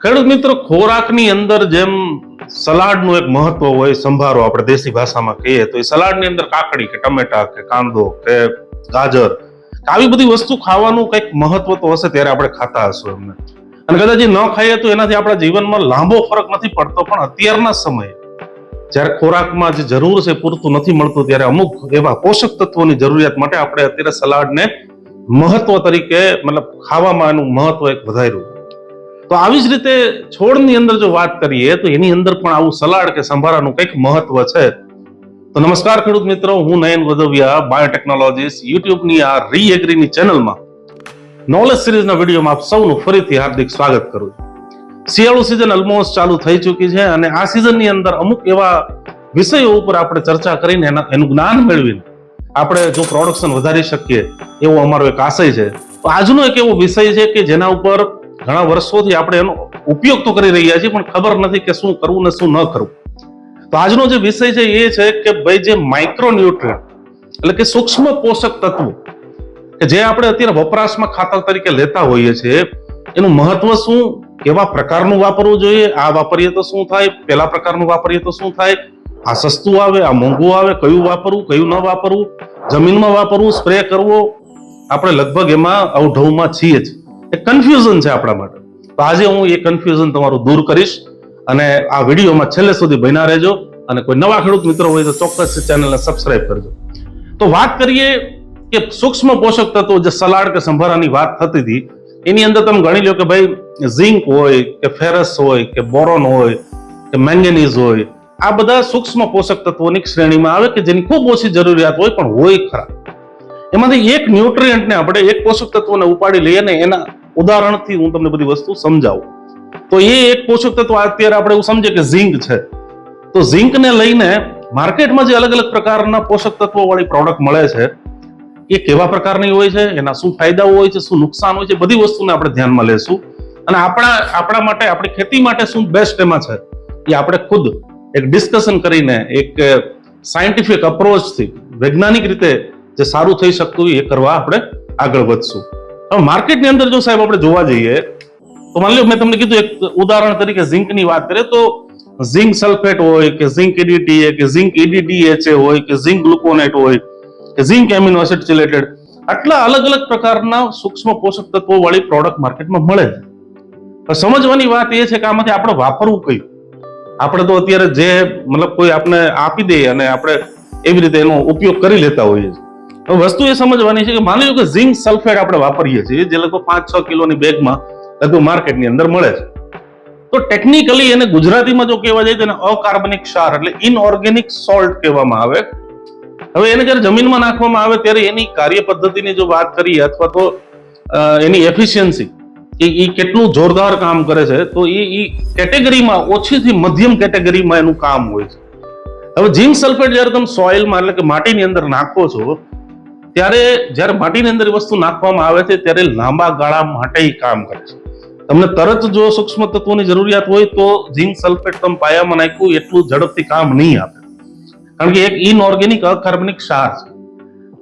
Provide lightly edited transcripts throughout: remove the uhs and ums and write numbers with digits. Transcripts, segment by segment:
ખેડૂત મિત્રો, ખોરાકની અંદર જેમ સલાડનું એક મહત્વ હોય, સંભારો આપણે દેશી ભાષામાં કહીએ તો એ સલાડની અંદર કાકડી કે ટમેટા કે કાંદો કે ગાજર આવી બધી વસ્તુ ખાવાનું કંઈક મહત્વ તો હશે, ત્યારે આપણે ખાતા હશું એમને. અને કદાચ ન ખાઈએ તો એનાથી આપણા જીવનમાં લાંબો ફરક નથી પડતો, પણ અત્યારના સમયે જ્યારે ખોરાકમાં જે જરૂર છે પૂરતું નથી મળતું, ત્યારે અમુક એવા પોષક તત્વોની જરૂરિયાત માટે આપણે અત્યારે સલાડને મહત્વ તરીકે ખાવામાં એનું મહત્વ એક વધાર્યું. તો આવી જ રીતે છોડની અંદર જો વાત કરીએ તો એની અંદર પણ આવું સલાડ કે સંભારાનું કંઈક મહત્વ છે. તો નમસ્કાર ખેડૂત મિત્રો, હું નયન વધવિયા, બાયોટેકનોલોજીસ્ટ, યુટ્યુબની આ રીએગ્રીની ચેનલમાં નોલેજ સિરીઝના વિડીયોમાં આપ સૌનું ફરીથી હાર્દિક સ્વાગત કરું છું. શિયાળુ સિઝન ઓલમોસ્ટ ચાલુ થઈ ચૂકી છે અને આ સિઝનની અંદર અમુક એવા વિષયો ઉપર આપણે ચર્ચા કરીને એનું જ્ઞાન મેળવીને આપણે જો પ્રોડક્શન વધારી શકીએ એવો અમારો એક આશય છે. તો આજનો એક એવો વિષય છે કે જેના ઉપર ઘણા વર્ષોથી આપણે એનો ઉપયોગ તો કરી રહ્યા છીએ, પણ ખબર નથી કે શું કરવું ને શું ન કરવું. તો આજનો જે વિષય છે એ છે કે ભાઈ, જે માઇક્રોન્યુટ્રિયન્ટ એટલે કે સૂક્ષ્મ પોષક તત્વો કે જે આપણે અત્યારે વપરાશમાં ખાતર તરીકે લેતા હોઈએ છીએ, એનું મહત્વ શું, કેવા પ્રકારનું વાપરવું જોઈએ, આ વાપરીએ તો શું થાય, પેલા પ્રકારનું વાપરીએ તો શું થાય, આ સસ્તું આવે, આ મોંઘું આવે, કયું વાપરવું કયું ન વાપરવું, જમીનમાં વાપરવું, સ્પ્રે કરવો, આપણે લગભગ એમાં અવઢવમાં છીએ જ. એક કન્ફ્યુઝન છે આપણા માટે. તો આજે હું એ કન્ફ્યુઝન તમારું દૂર કરીશ અને આ વિડીયોમાં છેલ્લે સુધી બન્યા રહેજો. અને કોઈ નવા ખેડૂત મિત્રો હોય તો ચોક્કસ ચેનલને સબસ્ક્રાઇબ કરજો. તો વાત કરીએ કે સૂક્ષ્મ પોષક તત્વો, જે સલાડ કે સંભારાની વાત થતી હતી, એની અંદર તમે ગણી લો કે ભાઈ ઝિંક હોય કે ફેરસ હોય કે બોરોન હોય કે મેંગેનીઝ હોય, આ બધા સૂક્ષ્મ પોષક તત્વોની શ્રેણીમાં આવે કે જેની ખૂબ ઓછી જરૂરિયાત હોય, પણ હોય ખરા. એમાંથી એક ન્યુટ્રિયન્ટને આપણે, એક પોષક તત્વને ઉપાડી લઈએ ને એના ઉદાહરણથી હું તમને બધી વસ્તુ સમજાવું. તો એ એક પોષક તત્વ અત્યારે આપણે એવું સમજીએ કે ઝિંક છે. તો ઝિંકને લઈને માર્કેટમાં જે અલગ અલગ પ્રકારના પોષક તત્વો વાળી પ્રોડક્ટ મળે છે, એ કેવા પ્રકારની હોય છે, એના શું ફાયદાઓ હોય છે, શું નુકસાન હોય છે, બધી વસ્તુને આપણે ધ્યાનમાં લેશું. અને આપણા માટે, આપણી ખેતી માટે શું બેસ્ટ એમાં છે એ આપણે ખુદ એક ડિસ્કશન કરીને, એક સાયન્ટિફિક અપ્રોચથી, વૈજ્ઞાનિક રીતે જે સારું થઈ શકતું એ કરવા આપણે આગળ વધશું. હવે માર્કેટની અંદર જો સાહેબ આપણે જોવા જઈએ તો માની લો મેં તમને કીધું, એક ઉદાહરણ તરીકે ઝિંકની વાત કરીએ તો ઝિંક સલ્ફેટ હોય કે ઝિંક EDTA કે ઝિંક EDDHA હોય કે ઝિંક ગ્લુકોનેટ હોય કે ઝિંક એમિનો એસિડ ચિલેટેડ, આટલા અલગ અલગ પ્રકારના સૂક્ષ્મ પોષક તત્વો વાળી પ્રોડક્ટ માર્કેટમાં મળે છે. સમજવાની વાત એ છે કે આમાંથી આપણે વાપરવું કયું. આપણે તો અત્યારે જે કોઈ આપણે આપી દે અને આપણે એવી રીતે એનો ઉપયોગ કરી લેતા હોઈએ છીએ. હવે વસ્તુ એ સમજવાની છે કે માની લો કે ઝિંક સલ્ફેટ આપણે વાપરીએ છીએ, જે લગભગ 5-6 કિલોની બેગમાં લગભગ માર્કેટની અંદર મળે છે. તો ટેકનિકલી એને ગુજરાતીમાં જો કહેવા જાય તો એને અકાર્બનિક ક્ષાર એટલે ઇનઓર્ગેનિક સોલ્ટ કહેવામાં આવે. હવે એને જ્યારે જમીનમાં નાખવામાં આવે ત્યારે એની કાર્ય પદ્ધતિની જો વાત કરીએ અથવા તો એની એફિશિયન્સી એ કેટલું જોરદાર કામ કરે છે, તો એ કેટેગરીમાં ઓછીથી મધ્યમ કેટેગરીમાં એનું કામ હોય છે. હવે ઝિંક સલ્ફેટ જ્યારે તમે સોઇલમાં એટલે કે માટીની અંદર નાખો છો, ત્યારે જ્યારે માટીની અંદર એ વસ્તુ નાખવામાં આવે છે ત્યારે લાંબા ગાળા માટે કામ કરે છે. તમને તરત જો સૂક્ષ્મ તત્વોની જરૂરિયાત હોય તો ઝિંક સલ્ફેટ તમે પાયામાં નાખ્યું એટલું ઝડપથી કામ નહીં આપે, કારણ કે એક ઇનઓર્ગેનિક અકાર્બનિક ક્ષાર છે.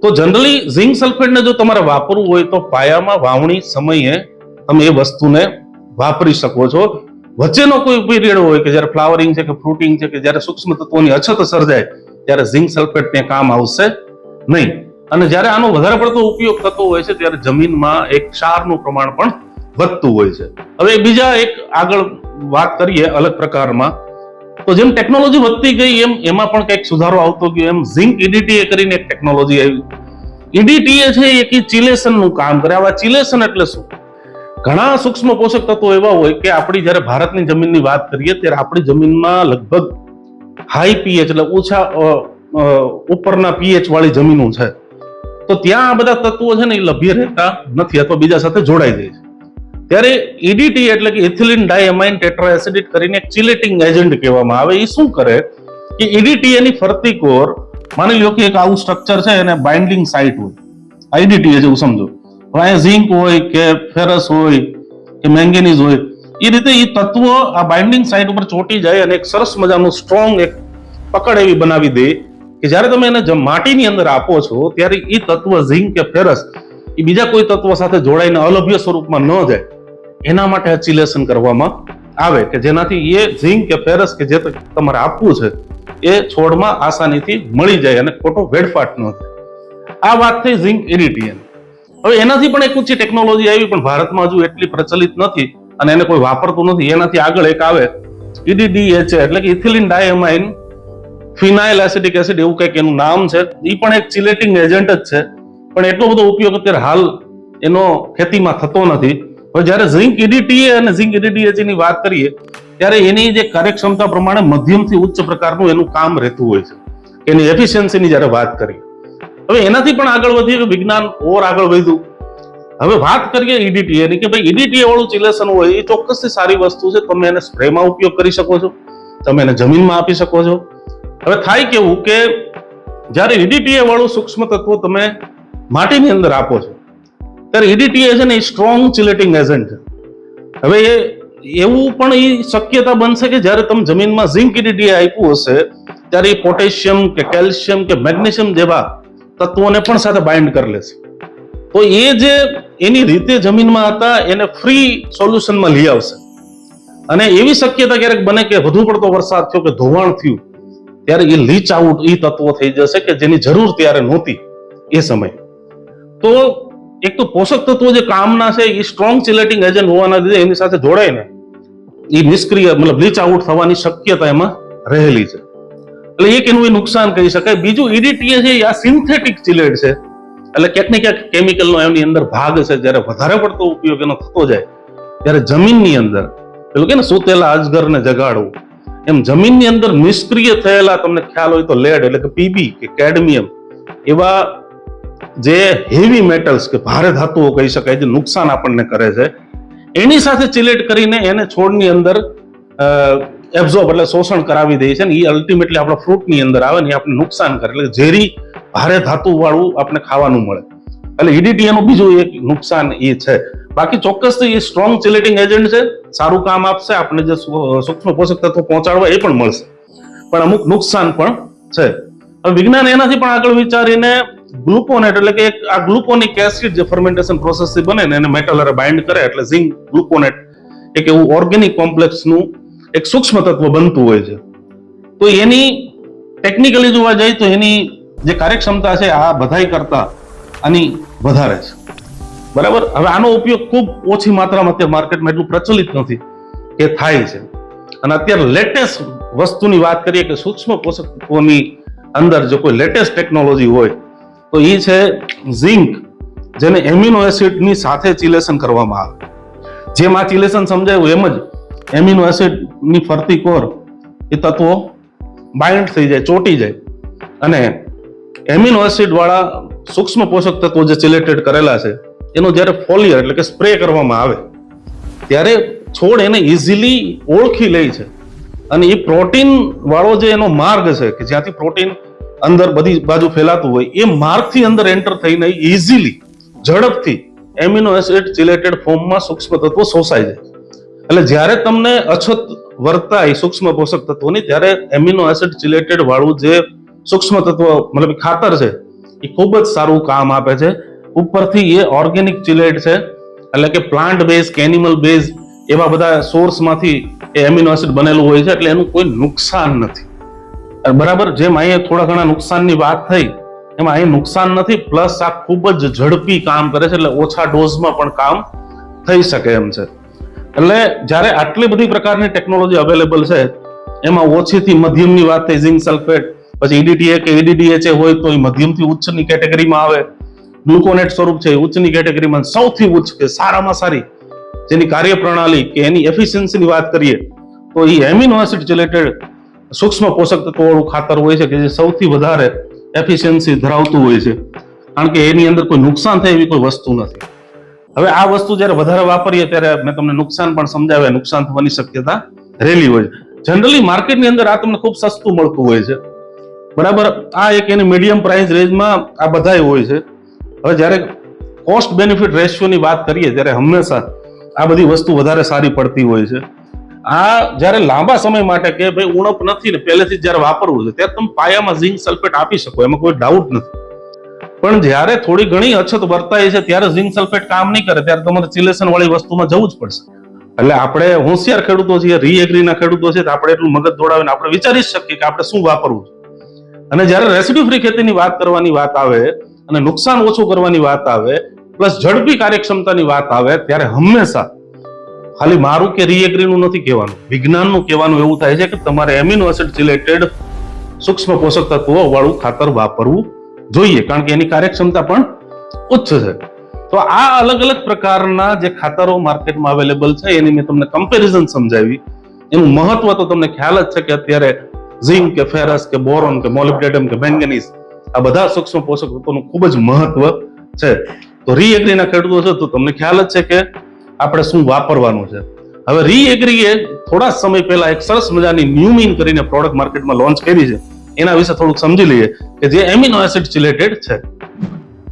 તો જનરલી ઝિંક સલ્ફેટને જો તમારે વાપરવું હોય તો પાયામાં વાવણી સમયે તમે એ વસ્તુને વાપરી શકો છો. વચ્ચેનો કોઈ પીરિયડ હોય કે જ્યારે ફ્લાવરિંગ છે કે ફ્રૂટિંગ છે કે જ્યારે સૂક્ષ્મ તત્વોની અછત સર્જાય, ત્યારે ઝિંક સલ્ફેટ ત્યાં કામ આવશે નહીં. અને જ્યારે આનો વધારે પડતો ઉપયોગ થતો હોય છે ત્યારે જમીનમાં એક ક્ષારનું પ્રમાણ પણ વધતું હોય છે. હવે બીજા એક આગળ વાત કરીએ અલગ પ્રકારમાં, તો જેમ ટેકનોલોજી વધતી ગઈ એમ એમાં પણ કંઈક સુધારો આવતો ગયો. એમ ઝિંક EDTA કરીને એક ટેકનોલોજી આવી. EDTA છે એ ચિલેશનનું કામ કરે. આવા ચિલેશન એટલે શું? ઘણા સૂક્ષ્મ પોષક તત્વો એવા હોય કે આપણી જ્યારે ભારતની જમીનની વાત કરીએ ત્યારે આપણી જમીનમાં લગભગ હાઈ પીએચ એટલે ઓછા ઉપરના પીએચ વાળી જમીનો છે. તો ત્યાં આ બધા તત્વો છે ને એ લભ્ય રહેતા નથી અથવા બીજા સાથે જોડાઈ જાય છે. ત્યારે EDTA એટલે કે ઇથિલિન ડાયમાઇન ટેટ્રાએસિડેટ કરીને એક ચિલેટિંગ એજન્ટ કહેવામાં આવે. એ શું કરે કે EDTA ની ફરતી કોર, માની લો કે એક આવું સ્ટ્રક્ચર છે અને બાઇન્ડિંગ સાઇટ હોય, EDTA જેવું સમજો. અહીંયા ઝિંક હોય કે ફેરસ હોય કે મેંગેનીઝ હોય, એ રીતે એ તત્વો આ બાઇન્ડિંગ સાઇટ ઉપર ચોંટી જાય અને એક સરસ મજાનું સ્ટ્રોંગ એક પકડ એવી બનાવી દે કે જ્યારે તમે એને માટીની અંદર આપો છો ત્યારે એ તત્વ ઝિંક કે ફેરસ એ બીજા કોઈ તત્વો સાથે જોડાઈને અલભ્ય સ્વરૂપમાં ન જાય, એના માટે ચિલેશન કરવામાં આવે કે જેનાથી એ ઝીંક કે ફેરસ કે જે તમારે આપવું છે એ છોડમાં આસાનીથી મળી જાય અને ખોટો વેડફાટ ન થાય. આ વાત થઈ ઝીંક EDTA. હવે એનાથી પણ એક ઊંચી ટેકનોલોજી આવી, પણ ભારતમાં હજુ એટલી પ્રચલિત નથી અને એને કોઈ વાપરતું નથી. એનાથી આગળ એક આવે EDDHA, એટલે કે ઇથિલિન ડાયમાઇન ફિનાઇલ એસિડિક એસિડ, એવું કંઈક એનું નામ છે. એ પણ એક ચિલેટિંગ એજન્ટ જ છે, પણ એટલો બધો ઉપયોગ અત્યારે હાલ એનો ખેતીમાં થતો નથી. હવે જ્યારે ઝિંક EDTA અને ઝિંક EDDHA ની વાત કરીએ ત્યારે એની જે કાર્યક્ષમતા પ્રમાણે મધ્યમથી ઉચ્ચ પ્રકારનું એનું કામ રહેતું હોય છે. એની એફિશિયન્સીની જ્યારે વાત કરીએ, હવે એનાથી પણ આગળ વધીએ, વિજ્ઞાન ઓર આગળ વધ્યું. હવે વાત કરીએ EDTA ની, કે ભાઈ EDTA વાળું ચિલેશન હોય એ ચોક્કસથી સારી વસ્તુ છે. તમે એને સ્પ્રેમાં ઉપયોગ કરી શકો છો, તમે એને જમીનમાં આપી શકો છો. હવે થાય કેવું કે જ્યારે EDTA વાળું સૂક્ષ્મ તત્વો તમે માટીની અંદર આપો છો ત્યારે EDTA છે ને એ સ્ટ્રોંગ ચિલેટિંગ એજન્ટ છે. હવે એવું પણ એ શક્યતા બનશે કે જ્યારે તમે જમીનમાં ઝિંક EDTA આપ્યું હશે ત્યારે એ પોટેશિયમ કે કેલ્શિયમ કે મેગ્નેશિયમ જેવા તત્વોને પણ સાથે બાઇન્ડ કરી લેશે. તો એ જે એની રીતે જમીનમાં હતા એને ફ્રી સોલ્યુશનમાં લઈ આવશે. અને એવી શક્યતા ક્યારેક બને કે વધુ પડતો વરસાદ થયો કે ધોવાણ થયું ત્યારે એ લીચ આઉટ એ તત્વો થઈ જશે કે જેની જરૂર ત્યારે નહોતી એ સમય. તો એક તો પોષક તત્વો જે કામના છે એ સ્ટ્રોંગ ચિલેટિંગ એજન્ટ હોવાના લીધે એની સાથે જોડાય ને એ નિષ્ક્રિય મતલબ લીચ આઉટ થવાની શક્યતા એમાં રહેલી છે. એટલે એક એનું એ નુકસાન કહી શકાય. બીજું EDTA છે આ સિન્થેટિક ચિલેટ છે, એટલે ક્યાંક ને ક્યાંક કેમિકલનો એની અંદર ભાગ છે. જ્યારે વધારે પડતો ઉપયોગ એનો થતો જાય ત્યારે જમીનની અંદર પેલું કે ને સુતેલા અજગરને જગાડવું, એમ જમીનની અંદર નિષ્ક્રિય થયેલા, તમને ખ્યાલ હોય તો લેડ એટલે કે PB કે કેડમિયમ એવા જે હેવી મેટલ્સ કે ભારે ધાતુઓ કહી શકાય જે નુકસાન આપણને કરે છે, એની સાથે ચિલેટ કરીને એને છોડની અંદર એબ્ઝોર્બ એટલે શોષણ કરાવી દે છે ને એ અલ્ટિમેટલી આપણા ફ્રૂટની અંદર આવે ને એ આપણે નુકસાન કરે, એટલે ઝેરી ભારે ધાતુ વાળું આપણે ખાવાનું મળે. એટલે EDTA નું બીજું એક નુકસાન એ છે. બાકી ચોક્કસ એ સ્ટ્રોંગ ચિલેટિંગ એજન્ટ છે, સારું કામ આપશે, આપણે જે સૂક્ષ્મ પોષક તત્વો પહોંચાડવા એ પણ મળશે, પણ અમુક નુકસાન પણ છે. હવે વિજ્ઞાન એનાથી પણ આગળ વિચારીને ગ્લુકોનેટ એટલે કે આ ગ્લુકોનિક એસિડ જે ફર્મેન્ટેશન પ્રોસેસ થી બને ને એને મેટલ હારે બાઇન્ડ કરે એટલે ઝિંક ગ્લુકોનેટ એક એવું ઓર્ગેનિક કોમ્પ્લેક્સનું એક સૂક્ષ્મ તત્વ બનતું હોય છે. તો એની ટેકનિકલી જોવા જાય તો એની જે કાર્યક્ષમતા છે આ બધાય કરતા આની વધારે છે. બરાબર. હવે આનો ઉપયોગ ખૂબ ઓછી માત્રામાં અત્યારે માર્કેટમાં એટલું પ્રચલિત નથી કે થાય છે. અને અત્યારે લેટેસ્ટ વસ્તુની વાત કરીએ કે સૂક્ષ્મ પોષક તત્વોની અંદર જો કોઈ લેટેસ્ટ ટેકનોલોજી હોય તો એ છે ઝિંક, જેને એમિનો એસિડની સાથે ચિલેશન કરવામાં આવે. જેમ આ ચિલેશન સમજાયું એમ જ એમિનો એસિડની ફરતી કોર એ તત્વો બાઇન્ડ થઈ જાય, ચોટી જાય, અને એમિનો એસિડ વાળા સૂક્ષ્મ પોષક તત્વો જે ચિલેટેડ કરેલા છે એનો જ્યારે ફોલિયર એટલે કે સ્પ્રે કરવામાં આવે ત્યારે છોડ એને ઇઝીલી ઓળખી લે છે. અને એ પ્રોટીન વાળો જે એનો માર્ગ છે કે જ્યાંથી પ્રોટીન અંદર બધી બાજુ ફેલાતું હોય એ માર્ગથી અંદર એન્ટર થઈને ઇઝીલી ઝડપથી એમિનો એસિડ ચિલેટેડ ફોર્મમાં સૂક્ષ્મ તત્વો શોષાઈ જાય. એટલે જ્યારે તમને અછત વર્તાય સૂક્ષ્મ પોષક તત્વોની ત્યારે એમિનો એસિડ ચિલેટેડ વાળું જે સૂક્ષ્મ તત્વ મતલબ ખાતર છે એ ખૂબ જ સારું કામ આપે છે. ઉપરથી એ ઓર્ગેનિક ચિલેટ છે, એટલે કે પ્લાન્ટ બેઝ કે એનિમલ બેઝ એવા બધા સોર્સમાંથી એ એમિનો એસિડ બનેલું હોય છે, એટલે એનું કોઈ નુકસાન નથી. બરાબર. જેમ અહીંયા થોડા ઘણા નુકસાનની વાત થઈ એમાં અહીં નુકસાન નથી, પ્લસ આ ખૂબ જ ઝડપી કામ કરે છે, એટલે ઓછા ડોઝમાં પણ કામ થઈ શકે એમ છે. એટલે જ્યારે આટલી બધી પ્રકારની ટેકનોલોજી અવેલેબલ છે એમાં ઓછીથી મધ્યમની વાત થઈ ઝિંક સલ્ફેટ, પછી EDTA કે EDDHA હોય તો એ મધ્યમથી ઉચ્ચની કેટેગરીમાં આવે, ગ્લુકોનેટ સ્વરૂપ છે એ ઉચ્ચની કેટેગરીમાં, સૌથી ઉચ્ચ કે સારામાં સારી જેની કાર્યપ્રણાલી કે એની એફિશિયન્સીની વાત કરીએ તો એ એમિનો એસિડ ચિલેટેડ સૂક્ષ્મ પોષક તત્વોવાળું ખાતર હોય છે કે જે સૌથી વધારે એફિશિયન્સી ધરાવતું હોય છે, કારણ કે એની અંદર કોઈ નુકસાન થાય એવી કોઈ વસ્તુ નથી. હવે આ વસ્તુ જ્યારે વધારે વાપરીએ ત્યારે મેં તમને નુકસાન પણ સમજાવ્યા, નુકસાન થવાની શક્યતા રહેલી હોય છે. જનરલી માર્કેટની અંદર આ તમને ખૂબ સસ્તું મળતું હોય છે. બરાબર. આ એક એની મીડિયમ પ્રાઇસ રેન્જમાં આ બધાય હોય છે. હવે જ્યારે કોસ્ટ બેનિફિટ રેશિયોની વાત કરીએ ત્યારે હંમેશા આ બધી વસ્તુ વધારે સારી પડતી હોય છે. આ જ્યારે લાંબા સમય માટે કે ભાઈ ઉણપ નથી ને પહેલેથી જ્યારે વાપરવું છે ત્યારે તમે પાયામાં ઝિંક સલ્ફેટ આપી શકો, એમાં કોઈ ડાઉટ નથી. પણ જ્યારે થોડી ઘણી અછત વર્તાય છે ત્યારે ઝિંક સલ્ફેટ કામ નહીં કરે ત્યારે તમારે ચિલેશન વાળી વસ્તુમાં જવું જ પડશે. એટલે આપણે હોશિયાર ખેડૂતો છીએ, રીએગ્રીના ખેડૂતો છે, તો આપણે એટલું મગજ દોડાવીને આપણે વિચારી શકીએ કે આપણે શું વાપરવું છે. અને જ્યારે રેસિડ્યુ ફ્રી ખેતીની વાત કરવાની વાત આવે અને નુકસાન ઓછું કરવાની વાત આવે પ્લસ ઝડપી કાર્યક્ષમતાની વાત આવે ત્યારે હંમેશા ખાલી મારું કે રીએગ્રીનું નથી કહેવાનું, વિજ્ઞાનનું કહેવાનું એવું થાય છે કે તમારે એમિનો એસિડ રિલેટેડ સૂક્ષ્મ પોષક તત્વો વાળું ખાતર વાપરવું જોઈએ, કારણ કે એની કાર્યક્ષમતા પણ ઉચ્ચ છે. તો આ અલગ અલગ પ્રકારના જે ખાતરો માર્કેટમાં અવેલેબલ છે એની મેં તમને કમ્પેરિઝન સમજાવી. એનું મહત્વ તો તમને ખ્યાલ જ છે કે અત્યારે ઝિંક કે ફેરસ કે બોરોન કે મોલિબ્ડેનમ કે મેંગેનીઝ આ બધા સૂક્ષ્મ પોષક તત્વોનું ખૂબ જ મહત્વ છે. તો રીએગ્રીના ખેડૂતો છે તો તમને ખ્યાલ જ છે કે આપણે શું વાપરવાનું છે. હવે રીએગ્રીએ થોડા સમય પહેલા એક સરસ મજાની ન્યુમીન કરીને પ્રોડક્ટ માર્કેટમાં લોન્ચ કરી છે. એના વિશે થોડુંક સમજી લઈએ કે જે એમિનો એસિડ રિલેટેડ છે.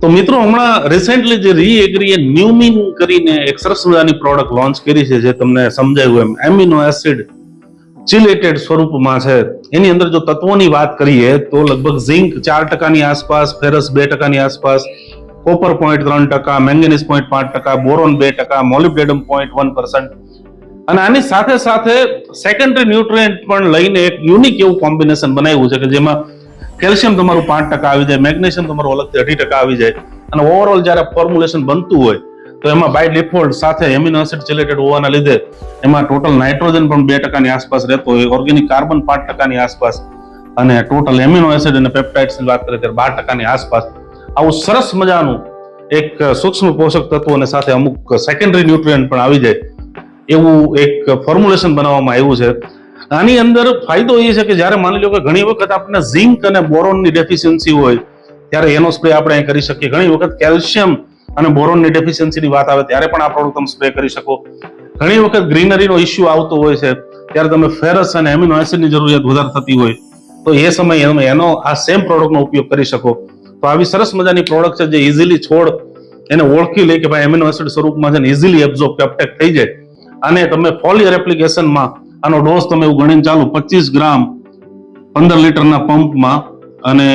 તો મિત્રો હમણાં રિસેન્ટલી જે રીએગ્રીએ ન્યુમીન કરીને એક સરસ મજાની પ્રોડક્ટ લોન્ચ કરી છે, જે તમને સમજાયું એમ એમિનો એસિડ ચિલેટેડ સ્વરૂપમાં છે. એની અંદર જો તત્વોની વાત કરીએ તો લગભગ ઝિંક 4% આસપાસ, ફેરસ 2% આસપાસ, કોપર 0.3%, મેંગેનીઝ 0.5%, બોરોન 2%, મોલિબ્ડેનમ 0.1%. અને આની સાથે સાથે સેકન્ડરી ન્યુટ્રિયન્ટ પણ લઈને એક યુનિક એવું કોમ્બિનેશન બનાવ્યું છે કે જેમાં કેલ્શિયમ તમારું 5% આવી જાય, મેગ્નેશિયમ તમારું અલગથી 18% આવી જાય. અને ઓવરઓલ જ્યારે ફોર્મ્યુલેશન બનતું હોય તો એમાં બાય ડિફોલ્ટ સાથે એમિનો એસિડ રિલેટેડ હોવાના લીધે એમાં ટોટલ નાઇટ્રોજન પણ 2% ની આસપાસ રહેતો હોય, ઓર્ગેનિક કાર્બન 5% ની આસપાસ, અને ટોટલ એમિનો એસિડ અને પેપ્ટાઇડ્સ ની વાત કરીએ ત્યારે 12% ની આસપાસ આવું સરસ મજાનું એક સૂક્ષ્મ પોષક તત્વો અને સાથે અમુક સેકન્ડરી ન્યુટ્રિયન્ટ પણ આવી જાય એવું એક ફોર્મ્યુલેશન બનાવવામાં આવ્યું છે. આની અંદર ફાયદો એ છે કે જ્યારે માની લો કે ઘણી વખત આપણને ઝિંક અને બોરોનની ડેફિશિયન્સી હોય ત્યારે એનો સ્પ્રે આપણે અહીં કરી શકીએ. ઘણી વખત કેલ્શિયમ અને બોરોનની ડેફિશિયન્સીની વાત આવે ત્યારે પણ આ પ્રોડક્ટ તમે સ્પ્રે કરી શકો. ઘણી વખત ગ્રીનરીનો ઇસ્યુ આવતો હોય છે ત્યારે તમે ફેરસ અને એમિનો એસિડની જરૂરિયાત વધારે થતી હોય તો એ સમયે તમે એનો આ સેમ પ્રોડક્ટનો ઉપયોગ કરી શકો. તો આવી સરસ મજાની પ્રોડક્ટ છે જે ઇઝીલી છોડ એને ઓળખી લે કે ભાઈ એમિનો એસિડ સ્વરૂપમાં છે ને ઇઝીલી એબ્ઝોર્બ અપટેક થઈ જાય. અને તમે ફોલિયર એપ્લિકેશનમાં આનો ડોઝ તમે એવું ગણીને ચાલુ 25 ગ્રામ 15 લીટરના પંપમાં, અને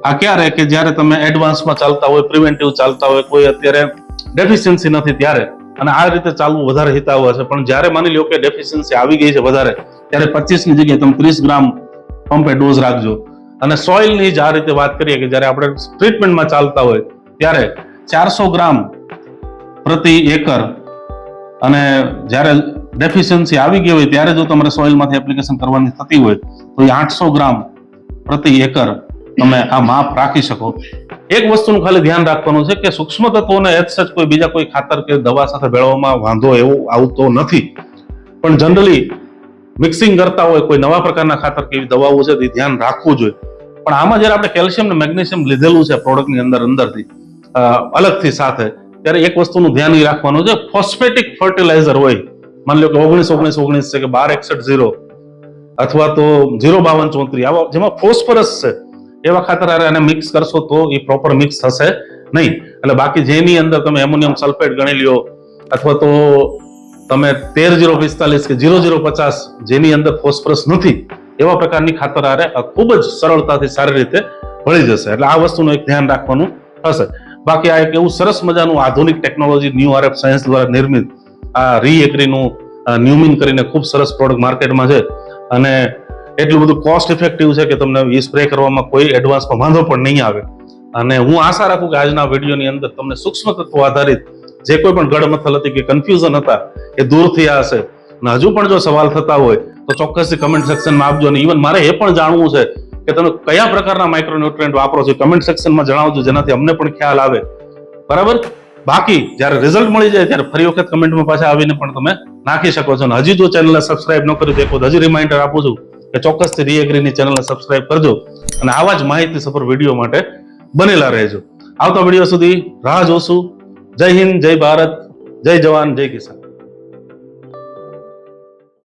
આ ક્યારે કે જ્યારે તમે એડવાન્સમાં ચાલતા હોય, પ્રિવેન્ટિવ ચાલતા હોય, કોઈ અત્યારે ડેફિશિયન્સી નથી ત્યારે, અને આ રીતે ચાલવું વધારે હિતાવહ છે. પણ જ્યારે માની લો કે ડેફિશિયન્સી આવી ગઈ છે વધારે ત્યારે 25 ની જગ્યાએ તમે 30 ગ્રામ પંપે ડોઝ રાખજો. અને સોઇલની જ આ રીતે વાત કરીએ કે જ્યારે આપણે ટ્રીટમેન્ટમાં ચાલતા હોય ત્યારે 400 ગ્રામ પ્રતિ એકર, અને જ્યારે ડેફિશિયન્સી આવી ગઈ હોય ત્યારે જો તમારે સોઇલમાંથી એપ્લિકેશન કરવાની થતી હોય તો એ 800 ગ્રામ પ્રતિ એકર તમે આ માપ રાખી શકો. એક વસ્તુનું ખાલી ધ્યાન રાખવાનું છે કે સૂક્ષ્મ તત્વોને એજ કોઈ બીજા કોઈ ખાતર કે દવા સાથે ભેળવવામાં વાંધો એવો આવતો નથી, પણ જનરલી મિક્સિંગ કરતા હોય કોઈ નવા પ્રકારના ખાતર કે એવી દવાઓ છે તે ધ્યાન રાખવું જોઈએ. પણ આમાં જ્યારે આપણે કેલ્શિયમ ને મેગ્નેશિયમ લીધેલું છે પ્રોડક્ટની અંદરથી અલગથી સાથે, ત્યારે એક વસ્તુનું ધ્યાન એ રાખવાનું છે, ફોસ્ફેટિક ફર્ટિલાઇઝર હોય, માની લો કે 19-19-19 છે કે 12-61-0 અથવા તો 0-52-34 આવા જેમાં ફોસ્ફરસ છે એવા ખાતર આને મિક્સ કરશો તો એ પ્રોપર મિક્સ થશે નહીં. એટલે બાકી જેની અંદર તમે એમોનિયમ સલ્ફેટ ગણી લ્યો અથવા તો તમે 13-0-45 કે 0-0-50 જેની અંદર ફોસ્ફરસ નથી એવા પ્રકારની ખાતર આરે ખૂબ જ સરળતાથી સારી રીતે ભળી જશે. એટલે આ વસ્તુનું એક ધ્યાન રાખવાનું હશે. બાકી આ એક એવું સરસ મજાનું આધુનિક ટેકનોલોજી ન્યુ આરએફ સાયન્સ દ્વારા નિર્મિત આ રીએગ્રીનું ન્યુમીન કરીને ખૂબ સરસ પ્રોડક્ટ માર્કેટમાં છે, અને એટલું બધું કોસ્ટ ઇફેક્ટિવ છે કે તમને એ સ્પ્રે કરવામાં કોઈ એડવાન્સમાં વાંધો પણ નહીં આવે. અને હું આશા રાખું કે આજના વિડીયોની અંદર તમને સૂક્ષ્મ તત્વો આધારિત જે કોઈ પણ ગડમથલ હતી કે કન્ફ્યુઝન હતા એ દૂર થયા હશે. અને હજુ પણ જો સવાલ થતા હોય તો ચોક્કસથી કમેન્ટ સેક્શનમાં આપજો. અને ઇવન મારે એ પણ જાણવું છે કે તમે કયા પ્રકારના માઇક્રોન્યુટ્રિયન્ટ વાપરો છો, કમેન્ટ સેક્શનમાં જણાવજો, જેનાથી અમને પણ ખ્યાલ આવે. બરાબર. બાકી જ્યારે રિઝલ્ટ મળી જાય ત્યારે ફરી વખત કમેન્ટમાં પાછા આવીને પણ તમે નાખી શકો છો. અને હજી જો ચેનલને સબસ્ક્રાઇબ ન કર્યું તો એક હજી રિમાઇન્ડર આપું છું કે ચોક્કસથી રીએગ્રીની ચેનલને સબસ્ક્રાઇબ કરજો અને આવા જ માહિતી સફર વિડીયો માટે બનેલા રહેજો. આવતા વિડીયો સુધી રાહ જોશું. જય હિન્દ, જય ભારત, જય જવાન, જય કિસાન.